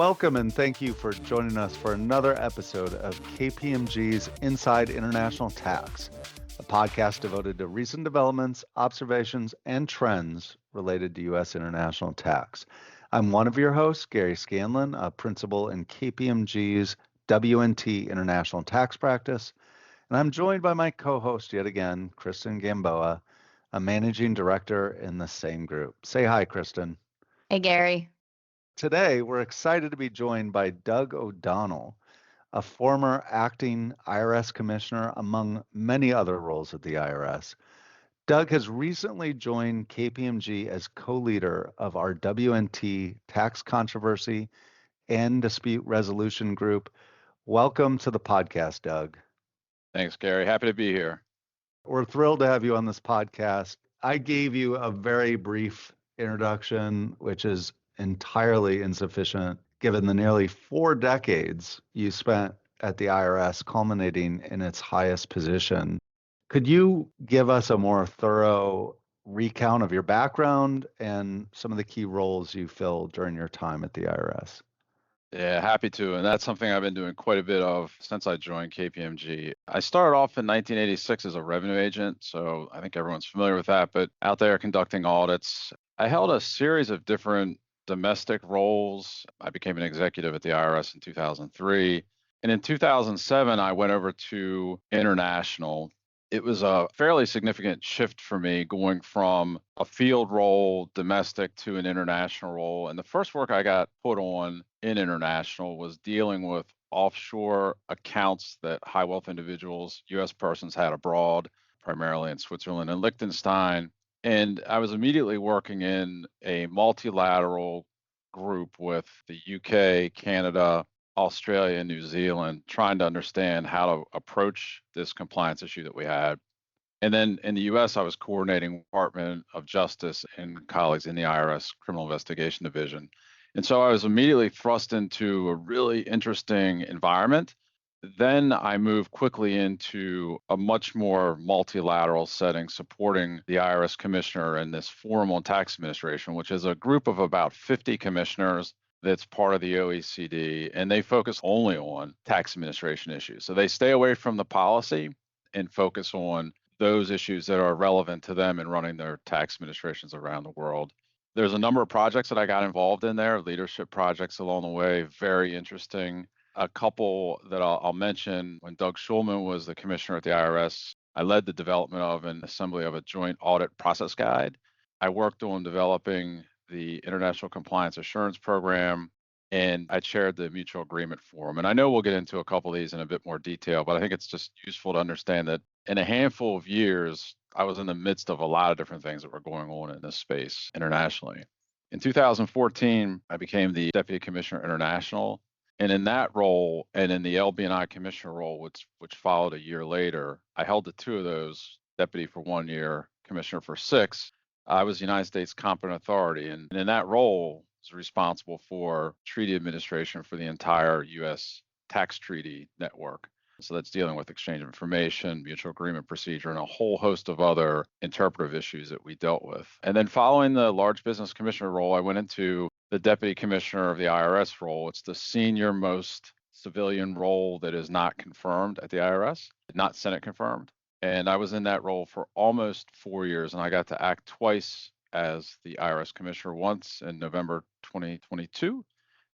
Welcome and thank you for joining us for another episode of KPMG's Inside International Tax, a podcast devoted to recent developments, observations, and trends related to U.S. international tax. I'm one of your hosts, Gary Scanlon, a principal in KPMG's WNT International Tax Practice, and I'm joined by my co-host yet again, Kristen Gamboa, a managing director in the same group. Say hi, Kristen. Hey, Gary. Today, we're excited to be joined by Doug O'Donnell, a former acting IRS commissioner, among many other roles at the IRS. Doug has recently joined KPMG as co-leader of our WNT Tax Controversy and Dispute Resolution Group. Welcome to the podcast, Doug. Thanks, Gary. Happy to be here. We're thrilled to have you on this podcast. I gave you a very brief introduction, which is entirely insufficient given the nearly 4 decades you spent at the IRS, culminating in its highest position. Could you give us a more thorough recount of your background and some of the key roles you filled during your time at the IRS? Yeah, happy to. And that's something I've been doing quite a bit of since I joined KPMG. I started off in 1986 as a revenue agent, so I think everyone's familiar with that, but out there conducting audits. I held a series of different domestic roles. I became an executive at the IRS in 2003. And in 2007, I went over to international. It was a fairly significant shift for me going from a field role, domestic, to an international role. And the first work I got put on in international was dealing with offshore accounts that high wealth individuals, US persons, had abroad, primarily in Switzerland and Liechtenstein. And I was immediately working in a multilateral group with the UK, Canada, Australia, and New Zealand, trying to understand how to approach this compliance issue that we had. And then in the US, I was coordinating Department of Justice and colleagues in the IRS Criminal Investigation Division. And so I was immediately thrust into a really interesting environment. Then I moved quickly into a much more multilateral setting, supporting the IRS commissioner in this Forum on Tax Administration, which is a group of about 50 commissioners that's part of the OECD, and they focus only on tax administration issues. So they stay away from the policy and focus on those issues that are relevant to them in running their tax administrations around the world. There's a number of projects that I got involved in there, leadership projects along the way, very interesting. A couple that I'll mention: when Doug Schulman was the commissioner at the IRS, I led the development of an assembly of a joint audit process guide. I worked on developing the International Compliance Assurance Program, and I chaired the Mutual Agreement Forum. And I know we'll get into a couple of these in a bit more detail, but I think it's just useful to understand that in a handful of years, I was in the midst of a lot of different things that were going on in this space internationally. In 2014, I became the Deputy Commissioner International. And in that role, and in the LB&I Commissioner role, which followed a year later, I held the two of those, Deputy for 1 year, Commissioner for 6. I was the United States Competent Authority, and in that role, I was responsible for treaty administration for the entire U.S. tax treaty network. So that's dealing with exchange of information, mutual agreement procedure, and a whole host of other interpretive issues that we dealt with. And then following the large business commissioner role, I went into the deputy commissioner of the IRS role. It's the senior most civilian role that is not confirmed at the IRS, not Senate confirmed. And I was in that role for almost 4 years, and I got to act twice as the IRS commissioner, once in November 2022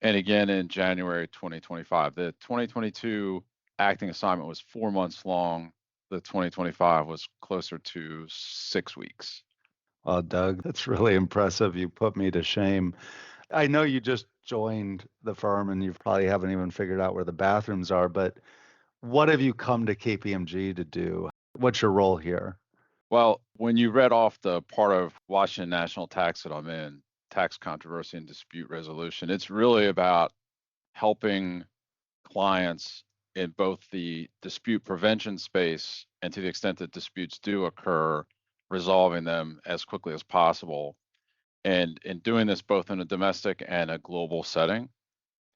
and again in January 2025. The 2022 acting assignment was 4 months long. The 2025 was closer to 6 weeks. Well, Doug, that's really impressive. You put me to shame. I know you just joined the firm and you probably haven't even figured out where the bathrooms are, but what have you come to KPMG to do? What's your role here? Well, when you read off the part of Washington National Tax that I'm in, tax controversy and dispute resolution, it's really about helping clients in both the dispute prevention space and, to the extent that disputes do occur, resolving them as quickly as possible. And in doing this both in a domestic and a global setting.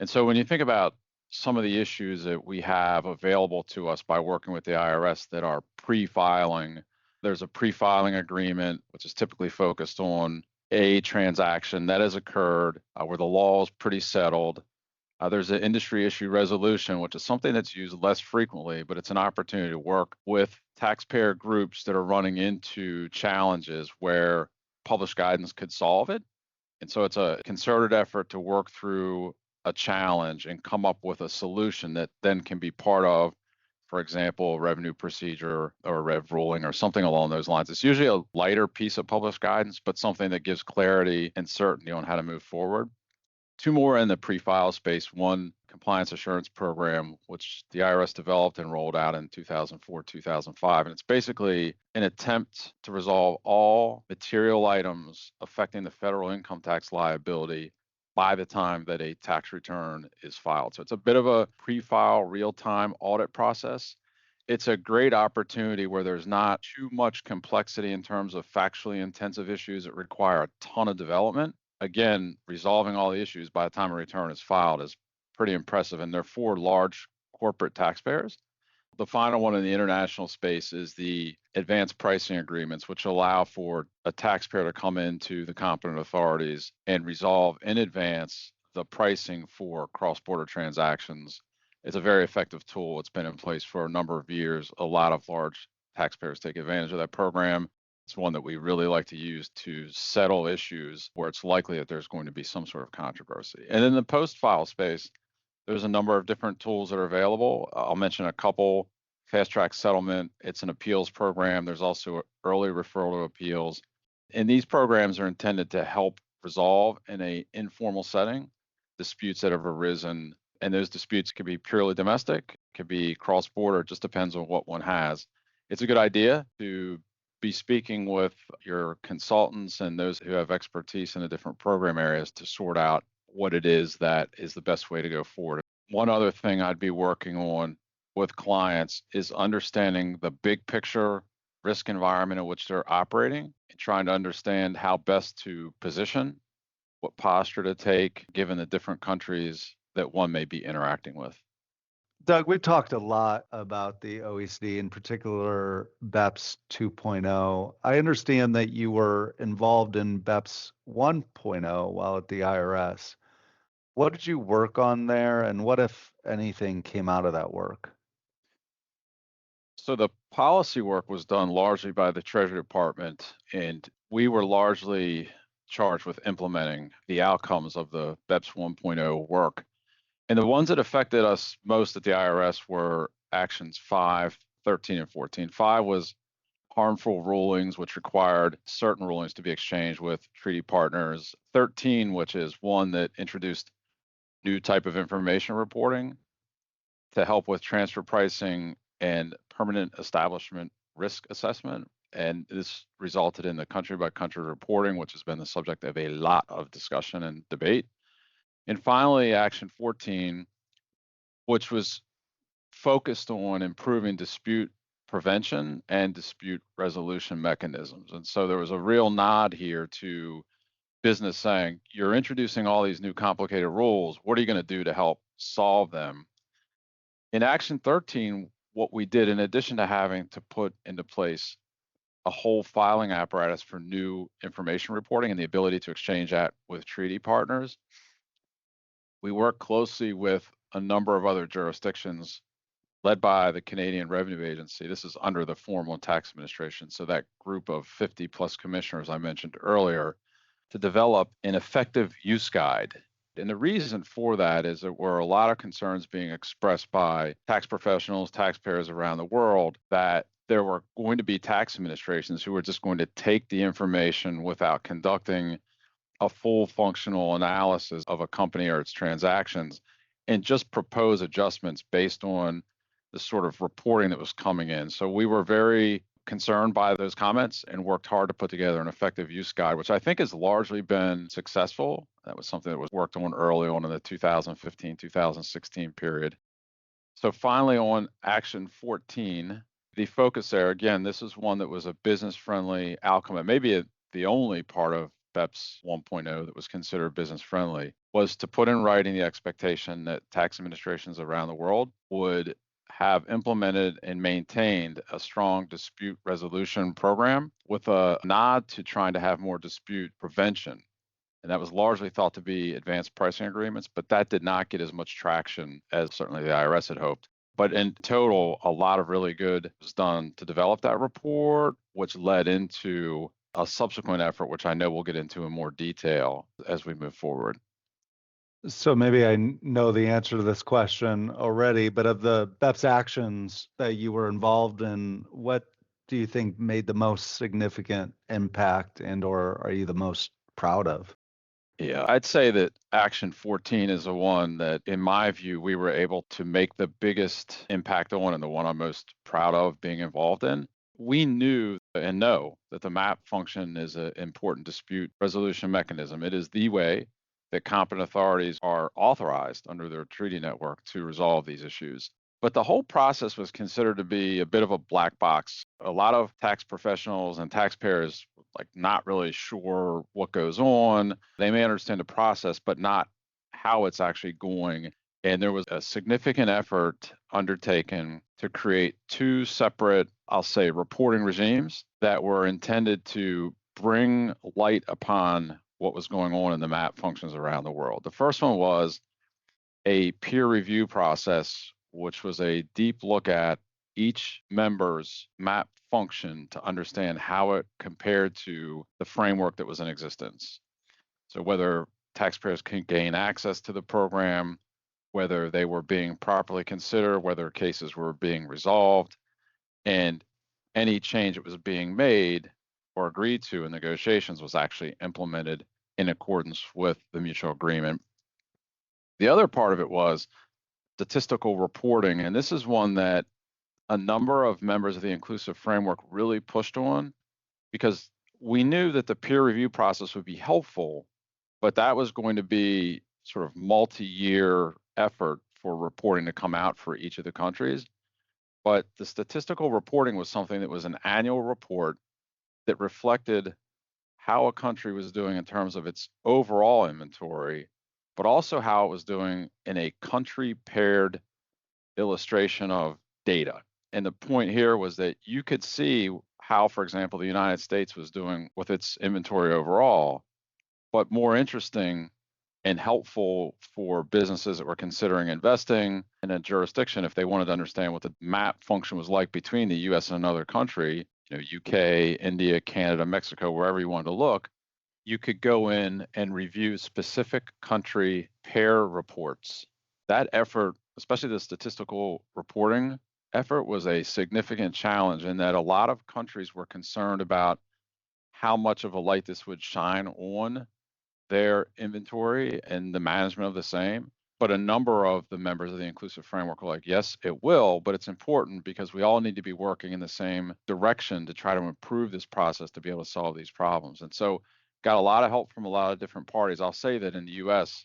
And so when you think about some of the issues that we have available to us by working with the IRS that are pre-filing, there's a pre-filing agreement, which is typically focused on a transaction that has occurred where the law is pretty settled. There's an industry issue resolution, which is something that's used less frequently, but it's an opportunity to work with taxpayer groups that are running into challenges where published guidance could solve it. And so it's a concerted effort to work through a challenge and come up with a solution that then can be part of, for example, a revenue procedure or a rev ruling or something along those lines. It's usually a lighter piece of published guidance, but something that gives clarity and certainty on how to move forward. Two more in the pre-file space. One, compliance assurance program, which the IRS developed and rolled out in 2004, 2005. And it's basically an attempt to resolve all material items affecting the federal income tax liability by the time that a tax return is filed. So it's a bit of a pre-file real-time audit process. It's a great opportunity where there's not too much complexity in terms of factually intensive issues that require a ton of development. Again, resolving all the issues by the time a return is filed is pretty impressive, and they're for large corporate taxpayers. The final one in the international space is the advanced pricing agreements, which allow for a taxpayer to come into the competent authorities and resolve in advance the pricing for cross-border transactions. It's a very effective tool. It's been in place for a number of years. A lot of large taxpayers take advantage of that program. It's one that we really like to use to settle issues where it's likely that there's going to be some sort of controversy. And in the post-file space, there's a number of different tools that are available. I'll mention a couple. Fast track settlement, it's an appeals program. There's also early referral to appeals. And these programs are intended to help resolve in a informal setting disputes that have arisen. And those disputes could be purely domestic, could be cross-border, it just depends on what one has. It's a good idea to be speaking with your consultants and those who have expertise in the different program areas to sort out what it is that is the best way to go forward. One other thing I'd be working on with clients is understanding the big picture risk environment in which they're operating and trying to understand how best to position, what posture to take given the different countries that one may be interacting with. Doug, we've talked a lot about the OECD, in particular BEPS 2.0. I understand that you were involved in BEPS 1.0 while at the IRS. What did you work on there, and what, if anything, came out of that work? So the policy work was done largely by the Treasury Department, and we were largely charged with implementing the outcomes of the BEPS 1.0 work. And the ones that affected us most at the IRS were actions 5, 13, and 14. 5 was harmful rulings, which required certain rulings to be exchanged with treaty partners. 13, which is one that introduced new type of information reporting to help with transfer pricing and permanent establishment risk assessment. And this resulted in the country by country reporting, which has been the subject of a lot of discussion and debate. And finally, Action 14, which was focused on improving dispute prevention and dispute resolution mechanisms. And so there was a real nod here to business saying, you're introducing all these new complicated rules. What are you going to do to help solve them? In Action 13, what we did, in addition to having to put into place a whole filing apparatus for new information reporting and the ability to exchange that with treaty partners, we worked closely with a number of other jurisdictions led by the Canadian Revenue Agency. This is under the Forum on Tax Administration. So that group of 50 plus commissioners I mentioned earlier to develop an effective use guide. And the reason for that is there were a lot of concerns being expressed by tax professionals, taxpayers around the world that there were going to be tax administrations who were just going to take the information without conducting a full functional analysis of a company or its transactions and just propose adjustments based on the sort of reporting that was coming in. So we were very concerned by those comments and worked hard to put together an effective use guide, which I think has largely been successful. That was something that was worked on early on in the 2015, 2016 period. So finally on Action 14, the focus there, again, this is one that was a business-friendly outcome. It may be the only part of BEPS 1.0 that was considered business-friendly, was to put in writing the expectation that tax administrations around the world would have implemented and maintained a strong dispute resolution program with a nod to trying to have more dispute prevention. And that was largely thought to be advanced pricing agreements, but that did not get as much traction as certainly the IRS had hoped. But in total, a lot of really good was done to develop that report, which led into a subsequent effort, which I know we'll get into in more detail as we move forward. So maybe I know the answer to this question already, but of the BEPS actions that you were involved in, what do you think made the most significant impact and/or are you the most proud of? Yeah, I'd say that Action 14 is the one that, in my view, we were able to make the biggest impact on and the one I'm most proud of being involved in. We knew and know that the MAP function is an important dispute resolution mechanism. It is the way that competent authorities are authorized under their treaty network to resolve these issues. But the whole process was considered to be a bit of a black box. A lot of tax professionals and taxpayers like not really sure what goes on. They may understand the process, but not how it's actually going. And there was a significant effort undertaken to create two separate, I'll say, reporting regimes that were intended to bring light upon what was going on in the MAP functions around the world. The first one was a peer review process, which was a deep look at each member's MAP function to understand how it compared to the framework that was in existence. So whether taxpayers can gain access to the program, whether they were being properly considered, whether cases were being resolved, and any change that was being made or agreed to in negotiations was actually implemented in accordance with the mutual agreement. The other part of it was statistical reporting, and this is one that a number of members of the inclusive framework really pushed on because we knew that the peer review process would be helpful, but that was going to be sort of multi-year effort for reporting to come out for each of the countries. But the statistical reporting was something that was an annual report that reflected how a country was doing in terms of its overall inventory, but also how it was doing in a country paired illustration of data. And the point here was that you could see how, for example, the United States was doing with its inventory overall, but more interesting and helpful for businesses that were considering investing in a jurisdiction if they wanted to understand what the map function was like between the US and another country, UK, India, Canada, Mexico, wherever you wanted to look, you could go in and review specific country pair reports. That effort, especially the statistical reporting effort, was a significant challenge in that a lot of countries were concerned about how much of a light this would shine on their inventory and the management of the same. But a number of the members of the inclusive framework were like, yes, it will, but it's important because we all need to be working in the same direction to try to improve this process to be able to solve these problems. And so got a lot of help from a lot of different parties. I'll say that in the US,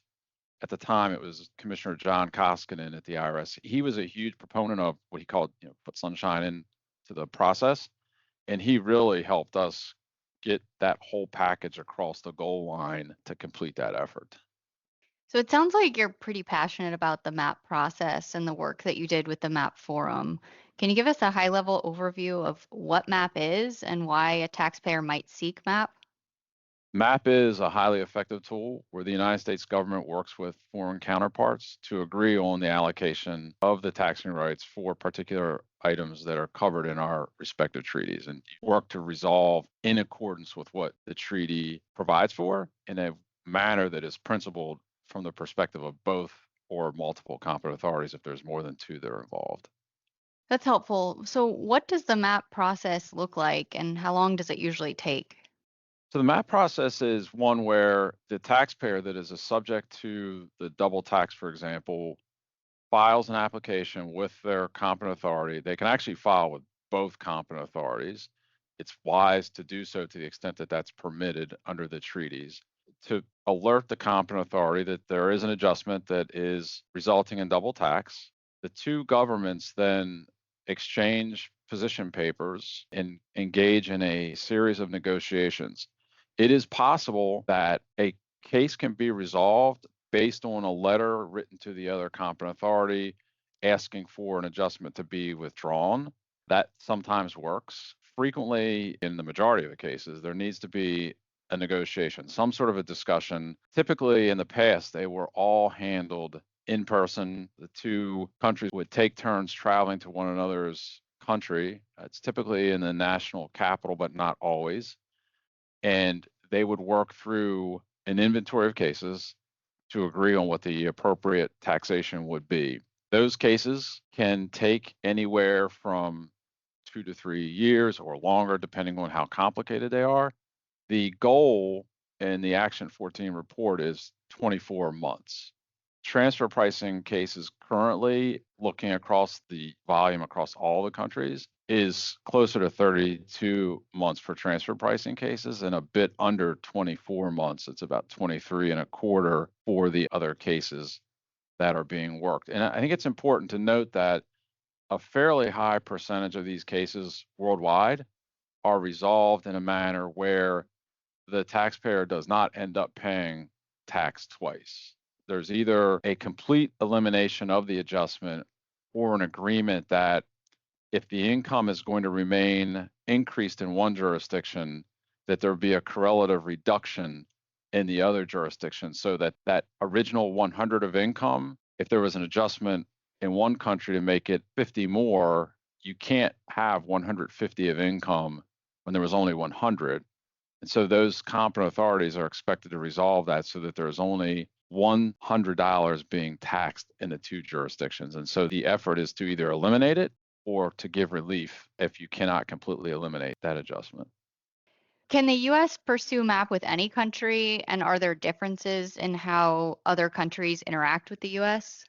at the time, it was Commissioner John Koskinen at the IRS. He was a huge proponent of what he called, put sunshine into the process. And he really helped us get that whole package across the goal line to complete that effort. So it sounds like you're pretty passionate about the MAP process and the work that you did with the MAP Forum. Can you give us a high-level overview of what MAP is and why a taxpayer might seek MAP? MAP is a highly effective tool where the United States government works with foreign counterparts to agree on the allocation of the taxing rights for particular items that are covered in our respective treaties and work to resolve in accordance with what the treaty provides for in a manner that is principled from the perspective of both or multiple competent authorities if there's more than two that are involved. That's helpful. So what does the MAP process look like and how long does it usually take? So the MAP process is one where the taxpayer that is a subject to the double tax, for example, files an application with their competent authority. They can actually file with both competent authorities. It's wise to do so to the extent that that's permitted under the treaties to alert the competent authority that there is an adjustment that is resulting in double tax. The two governments then exchange position papers and engage in a series of negotiations. It is possible that a case can be resolved based on a letter written to the other competent authority asking for an adjustment to be withdrawn. That sometimes works. Frequently, in the majority of the cases, there needs to be a negotiation, some sort of a discussion. Typically in the past, they were all handled in person. The two countries would take turns traveling to one another's country. It's typically in the national capital, but not always. And they would work through an inventory of cases to agree on what the appropriate taxation would be. Those cases can take anywhere from 2 to 3 years or longer, depending on how complicated they are. The goal in the Action 14 report is 24 months. Transfer pricing cases currently, looking across the volume across all the countries, is closer to 32 months for transfer pricing cases and a bit under 24 months. It's about 23 and a quarter for the other cases that are being worked. And I think it's important to note that a fairly high percentage of these cases worldwide are resolved in a manner where the taxpayer does not end up paying tax twice. There's either a complete elimination of the adjustment or an agreement that if the income is going to remain increased in one jurisdiction, that there be a correlative reduction in the other jurisdiction so that that original 100 of income, if there was an adjustment in one country to make it 50 more, you can't have 150 of income when there was only 100. And so those competent authorities are expected to resolve that so that there's only $100 being taxed in the two jurisdictions. And so the effort is to either eliminate it or to give relief if you cannot completely eliminate that adjustment. Can the US pursue MAP with any country, and are there differences in how other countries interact with the US?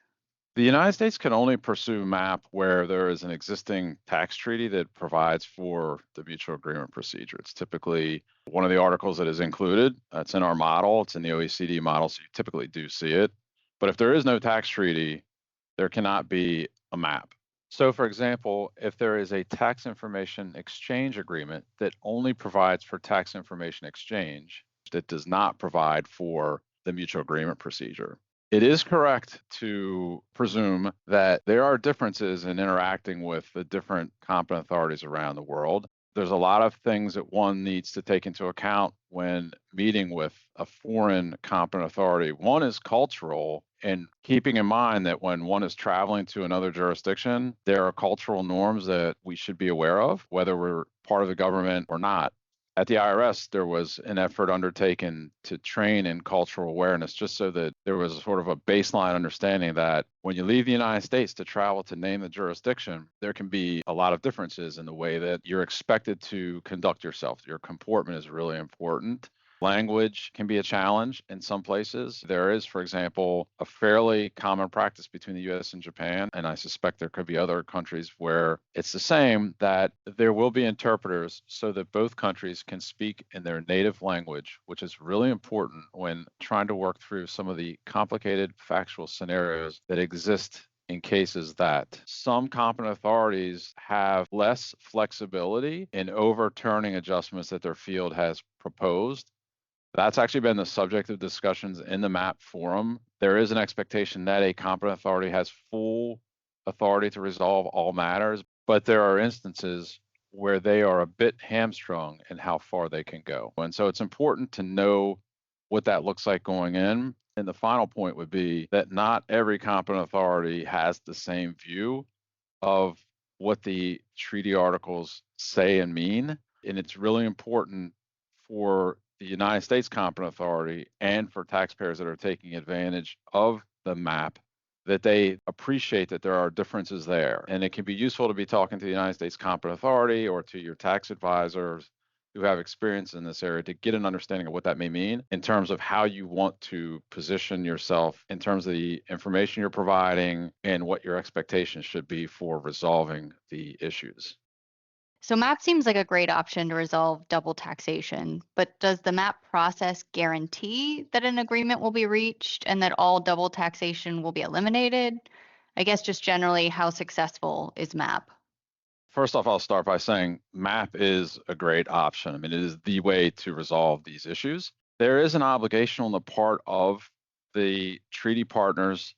The United States can only pursue MAP where there is an existing tax treaty that provides for the mutual agreement procedure. It's typically one of the articles that is included. It's in our model. It's in the OECD model, so you typically do see it. But if there is no tax treaty, there cannot be a MAP. So, for example, if there is a tax information exchange agreement that only provides for tax information exchange, that does not provide for the mutual agreement procedure, it is correct to presume that there are differences in interacting with the different competent authorities around the world. There's a lot of things that one needs to take into account when meeting with a foreign competent authority. One is cultural, and keeping in mind that when one is traveling to another jurisdiction, there are cultural norms that we should be aware of, whether we're part of the government or not. At the IRS, there was an effort undertaken to train in cultural awareness, just so that there was sort of a baseline understanding that when you leave the United States to travel to name the jurisdiction, there can be a lot of differences in the way that you're expected to conduct yourself. Your comportment is really important. Language can be a challenge in some places. There is, for example, a fairly common practice between the US and Japan, and I suspect there could be other countries where it's the same, that there will be interpreters so that both countries can speak in their native language, which is really important when trying to work through some of the complicated factual scenarios that exist in cases that some competent authorities have less flexibility in overturning adjustments that their field has proposed. That's actually been the subject of discussions in the MAP forum. There is an expectation that a competent authority has full authority to resolve all matters, but there are instances where they are a bit hamstrung in how far they can go. And so it's important to know what that looks like going in. And the final point would be that not every competent authority has the same view of what the treaty articles say and mean. And it's really important for the United States competent authority and for taxpayers that are taking advantage of the MAP that they appreciate that there are differences there. And it can be useful to be talking to the United States competent authority or to your tax advisors who have experience in this area to get an understanding of what that may mean in terms of how you want to position yourself in terms of the information you're providing and what your expectations should be for resolving the issues. So MAP seems like a great option to resolve double taxation, but does the MAP process guarantee that an agreement will be reached and that all double taxation will be eliminated? I guess just generally, how successful is MAP? First off, I'll start by saying MAP is a great option. I mean, it is the way to resolve these issues. There is an obligation on the part of the treaty partners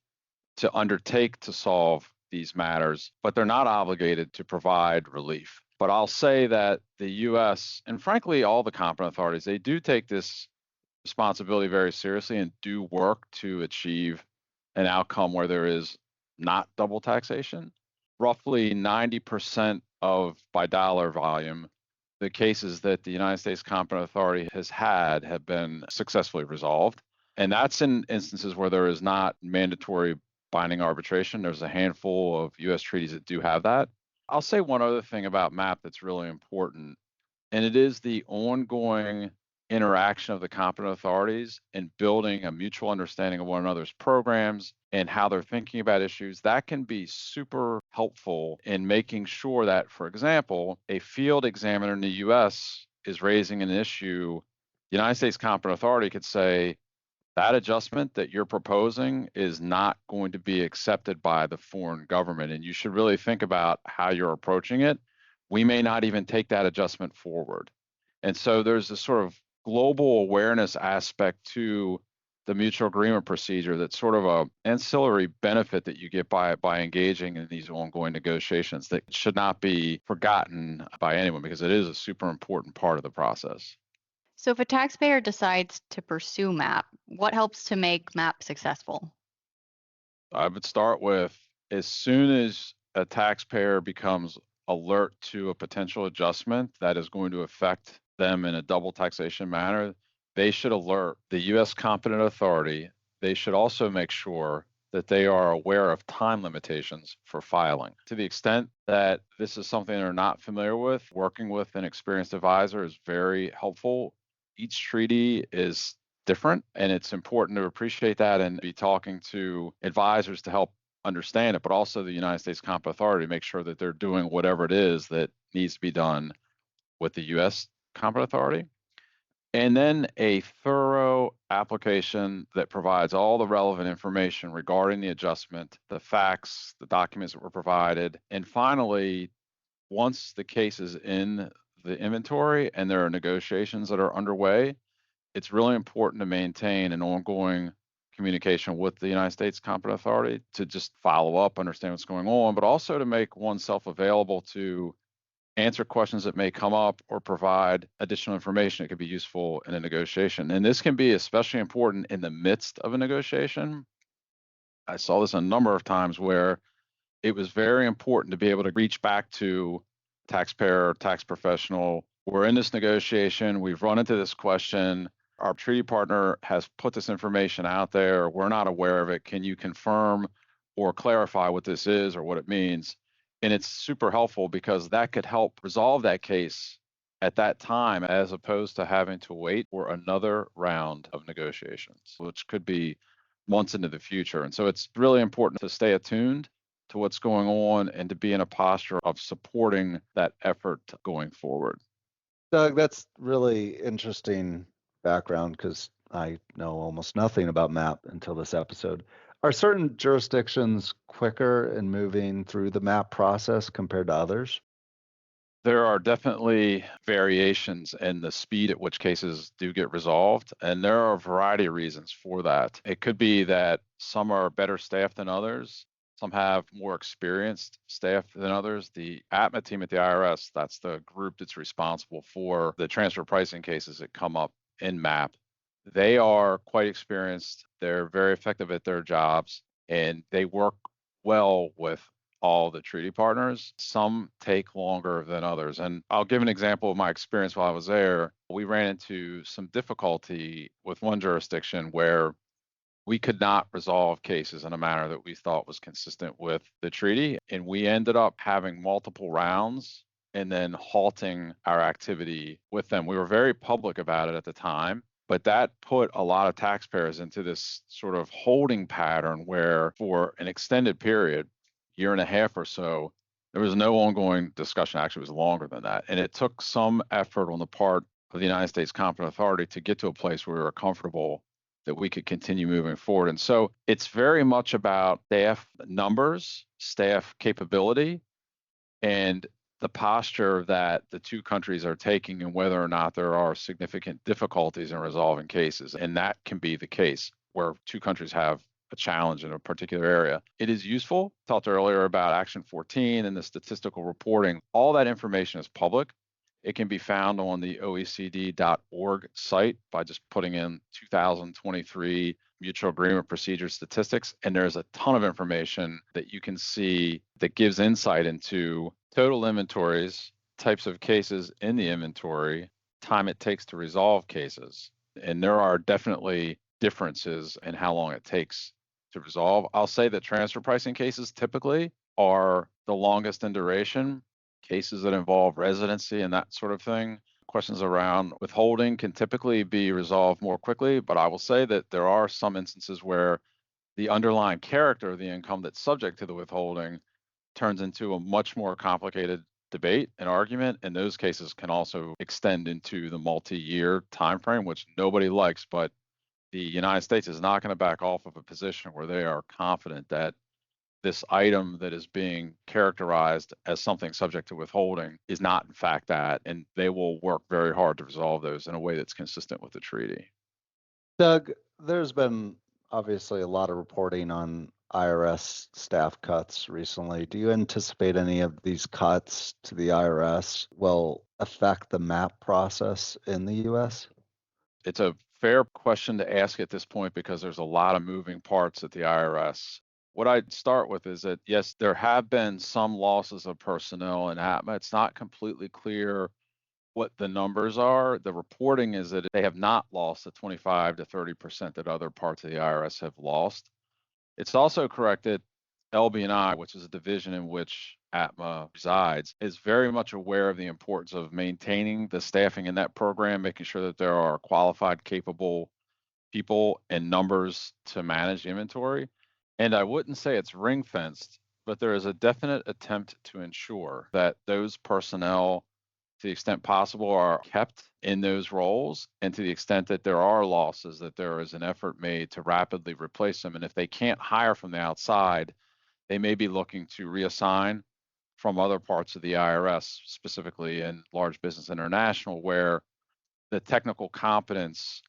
to undertake to solve these matters, but they're not obligated to provide relief. But I'll say that the US, and frankly, all the competent authorities, they do take this responsibility very seriously and do work to achieve an outcome where there is not double taxation. Roughly 90% of, by dollar volume, the cases that the United States Competent Authority has had have been successfully resolved. And that's in instances where there is not mandatory binding arbitration. There's a handful of US treaties that do have that. I'll say one other thing about MAP that's really important, and it is the ongoing interaction of the competent authorities and building a mutual understanding of one another's programs and how they're thinking about issues. That can be super helpful in making sure that, for example, a field examiner in the US is raising an issue. The United States Competent Authority could say, that adjustment that you're proposing is not going to be accepted by the foreign government, and you should really think about how you're approaching it. We may not even take that adjustment forward. And so there's this sort of global awareness aspect to the mutual agreement procedure that's sort of a ancillary benefit that you get by engaging in these ongoing negotiations that should not be forgotten by anyone, because it is a super important part of the process. So if a taxpayer decides to pursue MAP, what helps to make MAP successful? I would start with, as soon as a taxpayer becomes alert to a potential adjustment that is going to affect them in a double taxation manner, they should alert the US competent authority. They should also make sure that they are aware of time limitations for filing. To the extent that this is something they're not familiar with, working with an experienced advisor is very helpful. Each treaty is different, and it's important to appreciate that and be talking to advisors to help understand it, but also the United States Competent Authority to make sure that they're doing whatever it is that needs to be done with the US Competent Authority. And then a thorough application that provides all the relevant information regarding the adjustment, the facts, the documents that were provided. And finally, once the case is in the inventory and there are negotiations that are underway, it's really important to maintain an ongoing communication with the United States Competent Authority to just follow up, understand what's going on, but also to make oneself available to answer questions that may come up or provide additional information that could be useful in a negotiation. And this can be especially important in the midst of a negotiation. I saw this a number of times where it was very important to be able to reach back to taxpayer, tax professional. We're in this negotiation. We've run into this question. Our treaty partner has put this information out there. We're not aware of it. Can you confirm or clarify what this is or what it means? And it's super helpful because that could help resolve that case at that time, as opposed to having to wait for another round of negotiations, which could be months into the future. And so it's really important to stay attuned to what's going on and to be in a posture of supporting that effort going forward. Doug, that's really interesting background because I know almost nothing about MAP until this episode. Are certain jurisdictions quicker in moving through the MAP process compared to others? There are definitely variations in the speed at which cases do get resolved, and there are a variety of reasons for that. It could be that some are better staffed than others. Some have more experienced staff than others. The ATMA team at the IRS, that's the group that's responsible for the transfer pricing cases that come up in MAP. They are quite experienced. They're very effective at their jobs, and they work well with all the treaty partners. Some take longer than others. And I'll give an example of my experience while I was there. We ran into some difficulty with one jurisdiction where we could not resolve cases in a manner that we thought was consistent with the treaty. And we ended up having multiple rounds and then halting our activity with them. We were very public about it at the time, but that put a lot of taxpayers into this sort of holding pattern where for an extended period, year and a half or so, there was no ongoing discussion. Actually, it was longer than that. And it took some effort on the part of the United States Competent Authority to get to a place where we were comfortable that we could continue moving forward. And so it's very much about staff numbers, staff capability, and the posture that the two countries are taking and whether or not there are significant difficulties in resolving cases. And that can be the case where two countries have a challenge in a particular area. It is useful. Talked earlier about Action 14 and the statistical reporting. All that information is public. It can be found on the OECD.org site by just putting in 2023 mutual agreement procedure statistics. And there's a ton of information that you can see that gives insight into total inventories, types of cases in the inventory, time it takes to resolve cases. And there are definitely differences in how long it takes to resolve. I'll say that transfer pricing cases typically are the longest in duration. Cases that involve residency and that sort of thing. Questions around withholding can typically be resolved more quickly, but I will say that there are some instances where the underlying character of the income that's subject to the withholding turns into a much more complicated debate and argument, and those cases can also extend into the multi-year time frame, which nobody likes, but the United States is not going to back off of a position where they are confident that this item that is being characterized as something subject to withholding is not in fact that, and they will work very hard to resolve those in a way that's consistent with the treaty. Doug, there's been obviously a lot of reporting on IRS staff cuts recently. Do you anticipate any of these cuts to the IRS will affect the MAP process in the US? It's a fair question to ask at this point because there's a lot of moving parts at the IRS. What I'd start with is that, yes, there have been some losses of personnel in ATMA. It's not completely clear what the numbers are. The reporting is that they have not lost the 25 to 30% that other parts of the IRS have lost. It's also correct that LB&I, which is a division in which ATMA resides, is very much aware of the importance of maintaining the staffing in that program, making sure that there are qualified, capable people and numbers to manage inventory. And I wouldn't say it's ring fenced, but there is a definite attempt to ensure that those personnel, to the extent possible, are kept in those roles. And to the extent that there are losses, that there is an effort made to rapidly replace them. And if they can't hire from the outside, they may be looking to reassign from other parts of the IRS, specifically in Large Business International, where the technical competence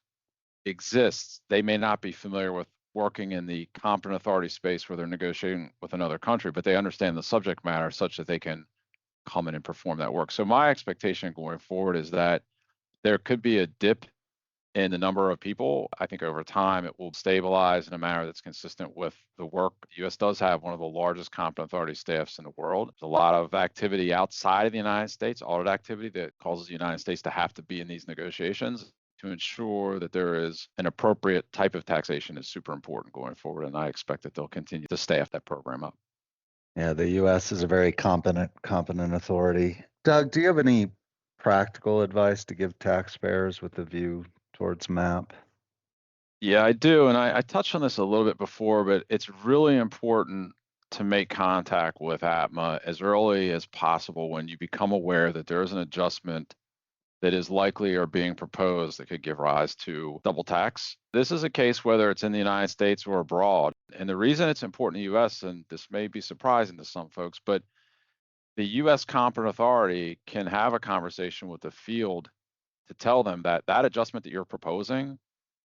exists. They may not be familiar with working in the competent authority space where they're negotiating with another country, but they understand the subject matter such that they can come in and perform that work. So my expectation going forward is that there could be a dip in the number of people. I think over time it will stabilize in a manner that's consistent with the work. The US does have one of the largest competent authority staffs in the world. There's a lot of activity outside of the United States, audit activity that causes the United States to have to be in these negotiations. To ensure that there is an appropriate type of taxation is super important going forward, and I expect that they'll continue to staff that program up. Yeah, the US is a very competent authority. Doug, do you have any practical advice to give taxpayers with a view towards MAP? Yeah, I do. And I touched on this a little bit before, but it's really important to make contact with ATMA as early as possible when you become aware that there is an adjustment that is likely or being proposed that could give rise to double tax. This is a case whether it's in the United States or abroad. And the reason it's important in the US, and this may be surprising to some folks, but the US competent authority can have a conversation with the field to tell them that that adjustment that you're proposing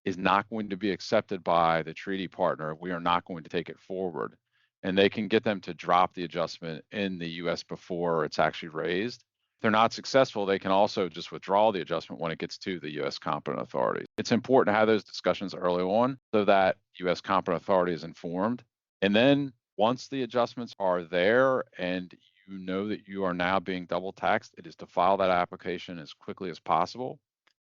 is not going to be accepted by the treaty partner. We are not going to take it forward. And they can get them to drop the adjustment in the US before it's actually raised. If they're not successful, they can also just withdraw the adjustment when it gets to the US competent authority. It's important to have those discussions early on so that US competent authority is informed. And then once the adjustments are there and you know that you are now being double taxed, it is to file that application as quickly as possible.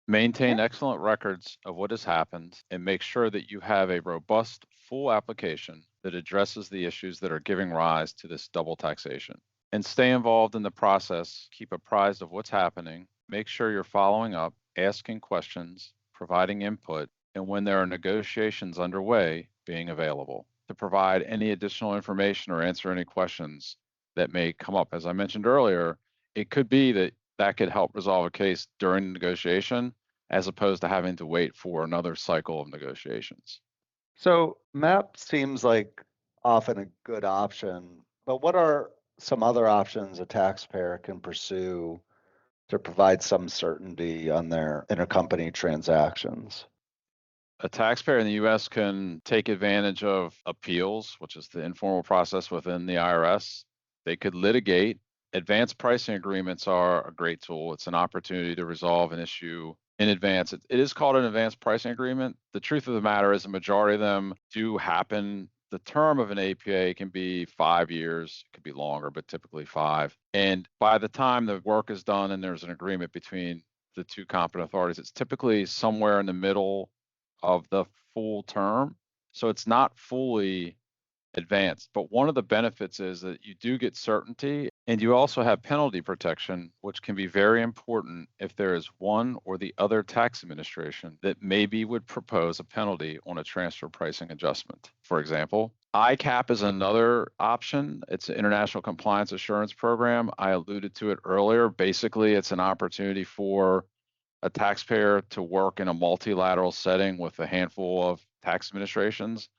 Maintain excellent records of what has happened and make sure that you have a robust, full application that addresses the issues that are giving rise to this double taxation. And stay involved in the process, keep apprised of what's happening, make sure you're following up, asking questions, providing input, and when there are negotiations underway, being available to provide any additional information or answer any questions that may come up. As I mentioned earlier, it could be that that could help resolve a case during the negotiation as opposed to having to wait for another cycle of negotiations. So MAP seems like often a good option, but what are some other options a taxpayer can pursue to provide some certainty on their intercompany transactions? A taxpayer in the US can take advantage of appeals, which is the informal process within the IRS. They could litigate. Advanced pricing agreements are a great tool. It's an opportunity to resolve an issue in advance. It is called an advanced pricing agreement. The truth of the matter is the majority of them do happen. The term of an APA can be 5 years, it could be longer, but typically 5. And by the time the work is done and there's an agreement between the two competent authorities, it's typically somewhere in the middle of the full term. So it's not fully advanced. But one of the benefits is that you do get certainty and you also have penalty protection, which can be very important if there is one or the other tax administration that maybe would propose a penalty on a transfer pricing adjustment. For example, ICAP is another option. It's an International Compliance Assurance Program. I alluded to it earlier. Basically, it's an opportunity for a taxpayer to work in a multilateral setting with a handful of tax administrations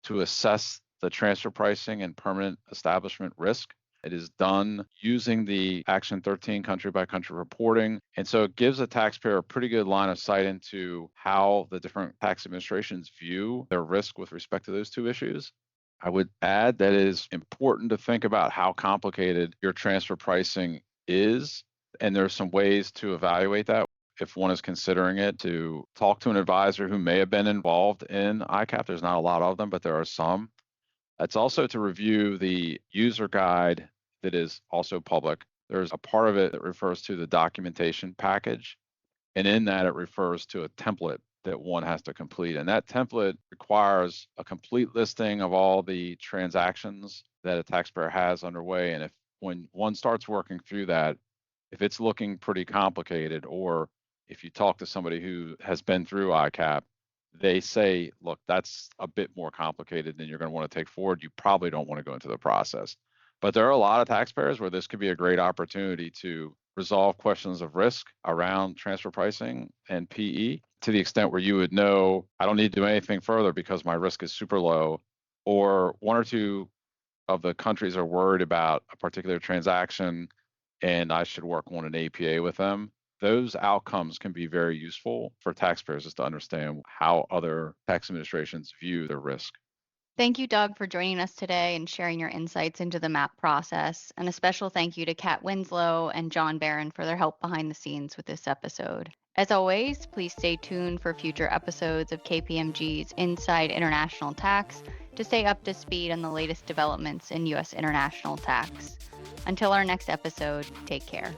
to assess the transfer pricing and permanent establishment risk. It is done using the Action 13 country by country reporting. And so it gives a taxpayer a pretty good line of sight into how the different tax administrations view their risk with respect to those two issues. I would add that it is important to think about how complicated your transfer pricing is. And there's some ways to evaluate that if one is considering it, to talk to an advisor who may have been involved in ICAP. There's not a lot of them, but there are some. It's also to review the user guide that is also public. There's a part of it that refers to the documentation package. And in that, it refers to a template that one has to complete. And that template requires a complete listing of all the transactions that a taxpayer has underway. And if when one starts working through that, if it's looking pretty complicated, or if you talk to somebody who has been through ICAP, they say, look, that's a bit more complicated than you're going to want to take forward. You probably don't want to go into the process. But there are a lot of taxpayers where this could be a great opportunity to resolve questions of risk around transfer pricing and PE to the extent where you would know, I don't need to do anything further because my risk is super low, or one or two of the countries are worried about a particular transaction and I should work on an APA with them. Those outcomes can be very useful for taxpayers, just to understand how other tax administrations view their risk. Thank you, Doug, for joining us today and sharing your insights into the MAP process. And a special thank you to Kat Winslow and John Barron for their help behind the scenes with this episode. As always, please stay tuned for future episodes of KPMG's Inside International Tax to stay up to speed on the latest developments in U.S. international tax. Until our next episode, take care.